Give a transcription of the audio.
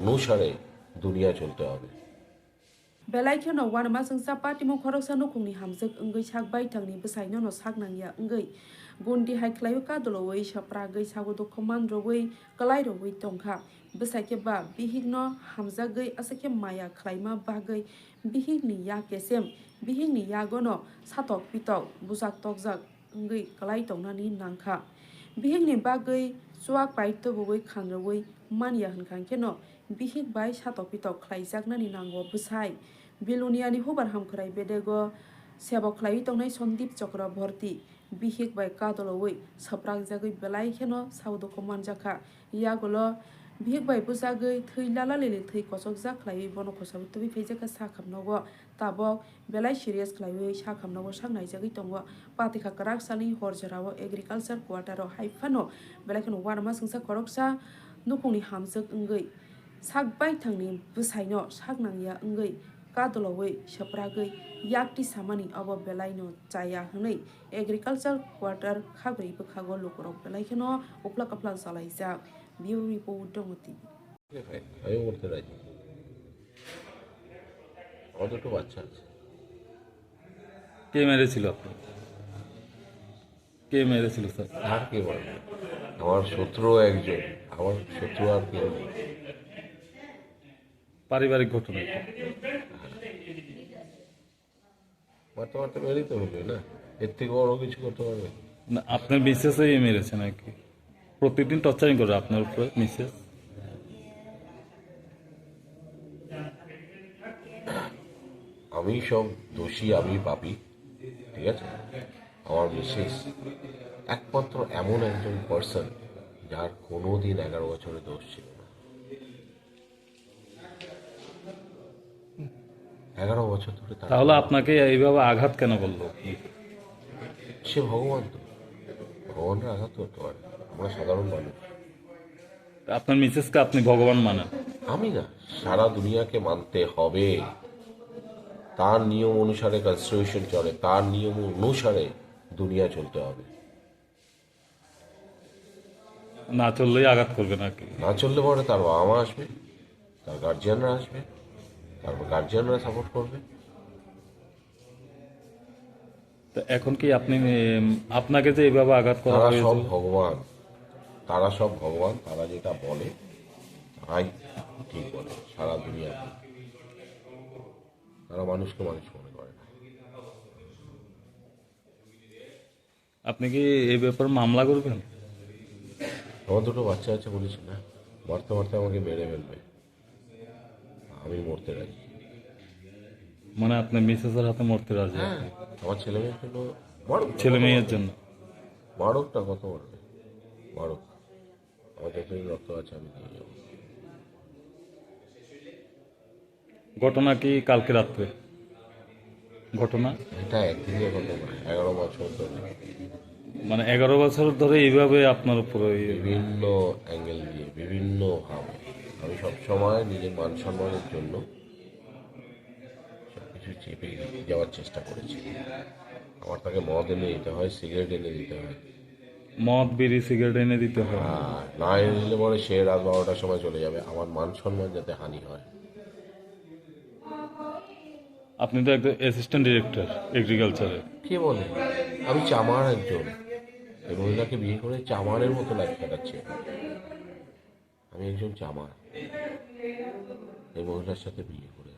অনুসারে দুনিয়া চলতে হবে। Belaikhano wanama sengsa party mo khoroksa no khungni hamjak ungoi sak bai thangni bwsai no saknang ya ungoi gundi hai khlaio ka doloi sapra gai sago do command rowei kalai rowei tongkha bwsai ke ba bihigno hamjagai asake maya khlaima bagai bihigni ya kesem bihigni ya gono satok pitok bujak tokjak ungoi kalai tongnani nangkha bihigni bagai chuak pai to boi khangrowei mania hankang keno bihig bai satok pitok khlaijaknani nango bwsai Biluniani hubar hamkrai bedego sebok khlai tongnai Sondip Chakraborty bihik bai kadoloi saprak jagoi belai kheno saudo komanjakha yagolo bihik bai bujagoi thৈलाला lele thৈ kosok jak khlai bono khosabu tubi feijaka sakhamnago tabok belai serious khlaiwi sakhamnago saknai jagoi tongo patikha karak sali horjarao agriculture quarter o haifano belai kheno warma singsa koroksa nukungni hamjak ungoi sakbai thangni bwsaino saknangya ungoi kadoloi sapragai yakti samani abo belai no chaya hwnei agriculture quarter khabai bkhago lokorok belai kheno upla kapla chalaijak bureau report dongoti আমি করতে রাজি। আমার দুটো বাচ্চা আছে। কে মেরেছিল আপনি? কে মেরেছিল স্যার? আর কে বলবে? আমার শত্রু একজন, আমার শত্রু আর কেউ নেই। পারিবারিক ঘটনা কি? মারতে মারতে মেরেই তো হবে না, এর থেকে বড় কিছু করতে পারবে? না, আপনার মিসেসই মেরেছে নাকি? প্রতিদিন টর্চারিং করে আপনার উপরে মিসেস? আমি সব দোষী, আমি পাপী, ঠিক আছে? আমার মিসেস একমাত্র এমন একজন পার্সন যার কোনোদিন 11 বছরে দোষ ছিল না। 11 বছর ধরে তাহলে আপনাকে এইভাবে আঘাত কেন করলো? সে ভগবান, তো ভগবানরা আঘাত করতে পারে, আমরা সাধারণ মানুষ। আপনার মিসেসকে আপনি ভগবান মানেন? আমি না, সারা দুনিয়াকে মানতে হবে। তার নিয়ম অনুসারে কনস্টিটিউশন চলে, তার নিয়ম অনুসারে দুনিয়া চলতে হবে। না চললেই আঘাত করবে নাকি? না চললে পরে তার বাবা মা আসবে, তার গার্জিয়ানরা আসবে, তারপর গার্জিয়ানরা সাপোর্ট করবে। তো এখন কি আপনি আপনাকে যে এইভাবে আঘাত করা তারা হয়েছে? সব ভগবান, তারা সব ভগবান, তারা যেটা বলে তারাই ঠিক বলে সারা দুনিয়াতে। তারা মানুষকে মানুষ মনে করে না। আপনি কি এই ব্যাপারে মামলা করবেন? আমার দুটো বাচ্চা আছে বলেছি না, মারতে মারতে আমাকে মেরে ফেলবে, আমি মরতে রাজি। মানে আপনার মিসেসের হাতে মরতে রাজি? হ্যাঁ, আমার ছেলে মেয়ের জন্য মারুক, ছেলে মেয়ের জন্য মারুকটা কত মারবে, মারুক, আমার যতদিন রক্ত আছে আমি দিয়ে যাবো। ঘটনা কি কালকে রাত্রে ঘটনা? এটা একদিনের ঘটনা, 11 বছর ধরে মানে 11 বছর ধরে এইভাবে আপনার উপরে বিভিন্ন অ্যাঙ্গেল দিয়ে বিভিন্ন ভাবে আমি সবসময় নিজের মান সম্মানের জন্য সবকিছু চেপে যাওয়ার চেষ্টা করেছি। আমার তাকে মদ এনে দিতে হয়, সিগারেট এনে দিতে হয়, মদ বিড়ি সিগারেট এনে দিতে হয়। আর না এনে দিলে পরে সে রাত 12টার সময় চলে যাবে, আমার মান সম্মান যাতে হানি হয়। আপনি তো একজন অ্যাসিস্ট্যান্ট ডিরেক্টর এগ্রিকালচারে। কে বলে? আমি চামার একজন, এই মহিলাকে বিয়ে করে চামারের মতো লাইফ কাটাচ্ছি। আমি একজন চামার, এই মহিলার সাথে বিয়ে করে।